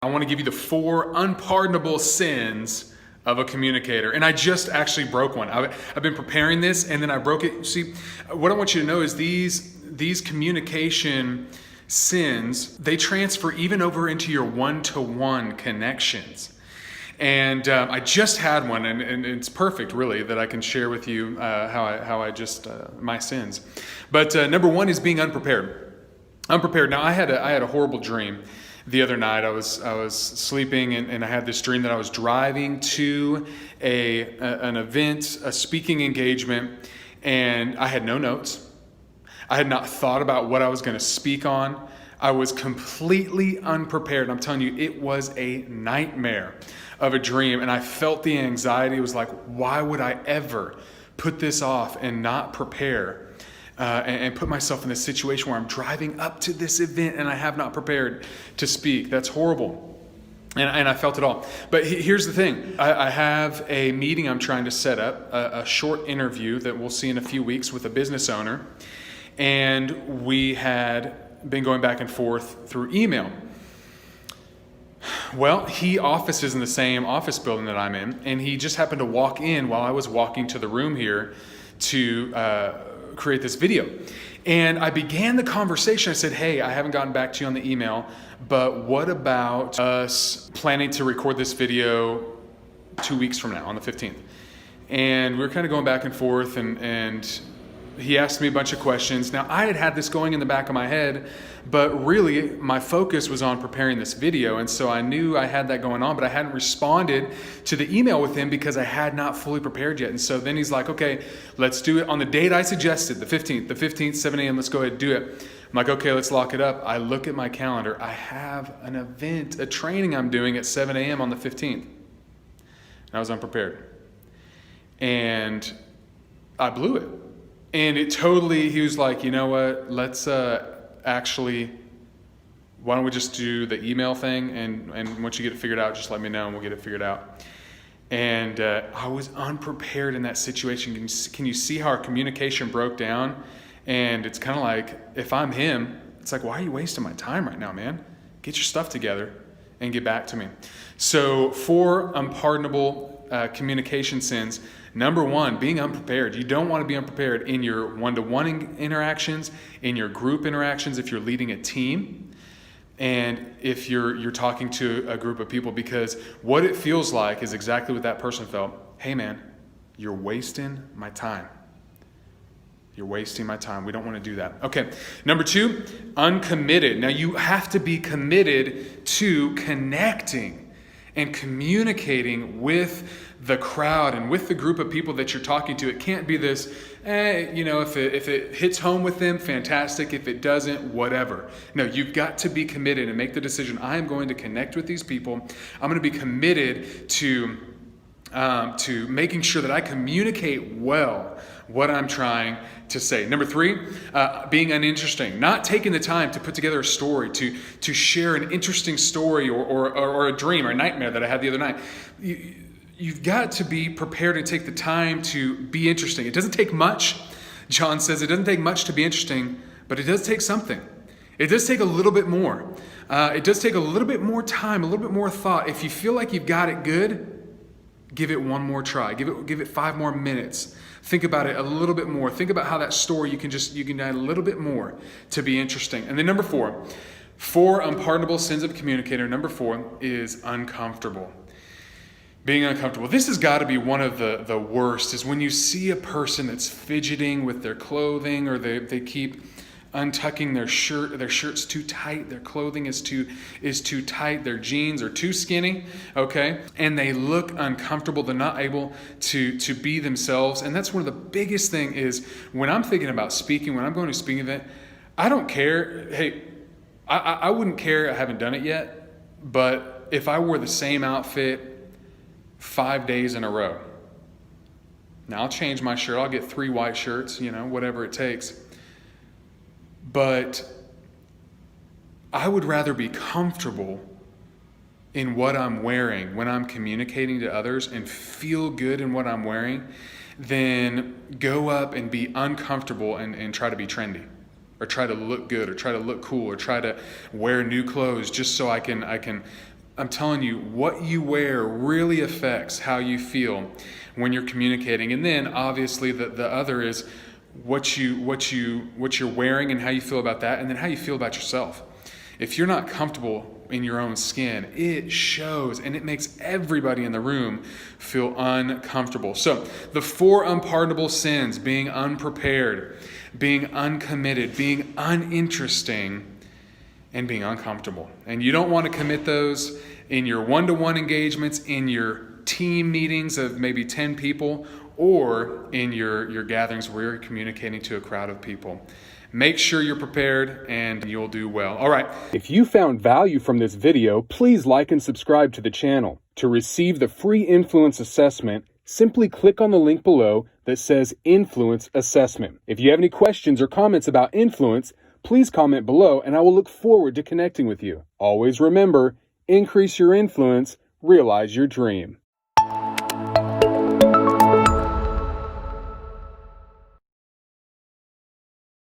I want to give you the 4 unpardonable sins of a communicator. And I just actually broke one. I've been preparing this and then I broke it. See, what I want you to know is these communication sins, they transfer even over into your one-to-one connections. And I just had one, and it's perfect, really, that I can share with you my sins. But number 1 is being unprepared. Unprepared. Now, I had a horrible dream the other night. I was sleeping, and I had this dream that I was driving to an event, a speaking engagement, and I had no notes. I had not thought about what I was going to speak on. I was completely unprepared. I'm telling you, it was a nightmare of a dream, and I felt the anxiety. It was like, why would I ever put this off and not prepare and put myself in this situation where I'm driving up to this event and I have not prepared to speak? That's horrible. And I felt it all. But here's the thing. I have a meeting I'm trying to set up, a short interview that we'll see in a few weeks with a business owner. And we had been going back and forth through email. Well, he offices in the same office building that I'm in, and he just happened to walk in while I was walking to the room here to create this video. And I began the conversation. I said, hey, I haven't gotten back to you on the email, but what about us planning to record this video 2 weeks from now on the 15th? And we were kind of going back and forth, and he asked me a bunch of questions. Now, I had this going in the back of my head, but really my focus was on preparing this video. And so I knew I had that going on, but I hadn't responded to the email with him because I had not fully prepared yet. And so then he's like, okay, let's do it on the date I suggested, the 15th, 7 a.m. Let's go ahead and do it. I'm like, okay, let's lock it up. I look at my calendar. I have an event, a training I'm doing at 7 a.m. on the 15th. And I was unprepared. And I blew it. And he was like, you know what, let's actually, why don't we just do the email thing? And once you get it figured out, just let me know and we'll get it figured out. And I was unprepared in that situation. Can you see how our communication broke down? And it's kind of like, if I'm him, it's like, why are you wasting my time right now, man? Get your stuff together and get back to me. So 4 unpardonable communication sins. Number 1, being unprepared. You don't want to be unprepared in your one-to-one interactions, in your group interactions, if you're leading a team, and if you're talking to a group of people, because what it feels like is exactly what that person felt. Hey man, you're wasting my time. You're wasting my time. We don't want to do that. Okay. Number 2, uncommitted. Now you have to be committed to connecting and communicating with the crowd and with the group of people that you're talking to. It can't be this, if it hits home with them, fantastic. If it doesn't, whatever. No, you've got to be committed and make the decision. I am going to connect with these people. I'm going to be committed to making sure that I communicate well what I'm trying to say. Number 3, being uninteresting, not taking the time to put together a story, to share an interesting story or a dream or a nightmare that I had the other night. You've got to be prepared and take the time to be interesting. It doesn't take much. John says it doesn't take much to be interesting, but it does take something. It does take a little bit more. It does take a little bit more time, a little bit more thought. If you feel like you've got it good, give it one more try. Give it 5 more minutes. Think about it a little bit more. Think about how that story you can add a little bit more to be interesting. And then number 4 unpardonable sins of a communicator. Number 4 is uncomfortable. Being uncomfortable. This has got to be one of the worst, is when you see a person that's fidgeting with their clothing, or they keep untucking their shirt's too tight, their clothing is too tight, their jeans are too skinny, okay? And they look uncomfortable, they're not able to be themselves. And that's one of the biggest thing is when I'm thinking about speaking, when I'm going to a speaking event, I don't care. Hey, I wouldn't care, I haven't done it yet, but if I wore the same outfit 5 days in a row, now I'll change my shirt, I'll get 3 white shirts, whatever it takes. But I would rather be comfortable in what I'm wearing when I'm communicating to others and feel good in what I'm wearing than go up and be uncomfortable and try to be trendy, or try to look good, or try to look cool, or try to wear new clothes just so I can I'm telling you, what you wear really affects how you feel when you're communicating. And then obviously the other is what you're wearing and how you feel about that, and then how you feel about yourself. If you're not comfortable in your own skin, it shows, and it makes everybody in the room feel uncomfortable. So the 4 unpardonable sins: being unprepared, being uncommitted, being uninteresting, and being uncomfortable. And you don't want to commit those in your one-to-one engagements, in your team meetings of maybe 10 people, or in your gatherings where you're communicating to a crowd of people. Make sure you're prepared and you'll do well. All right. If you found value from this video, please like and subscribe to the channel. To receive the free influence assessment, simply click on the link below that says Influence Assessment. If you have any questions or comments about influence, please comment below and I will look forward to connecting with you. Always remember, increase your influence, realize your dream.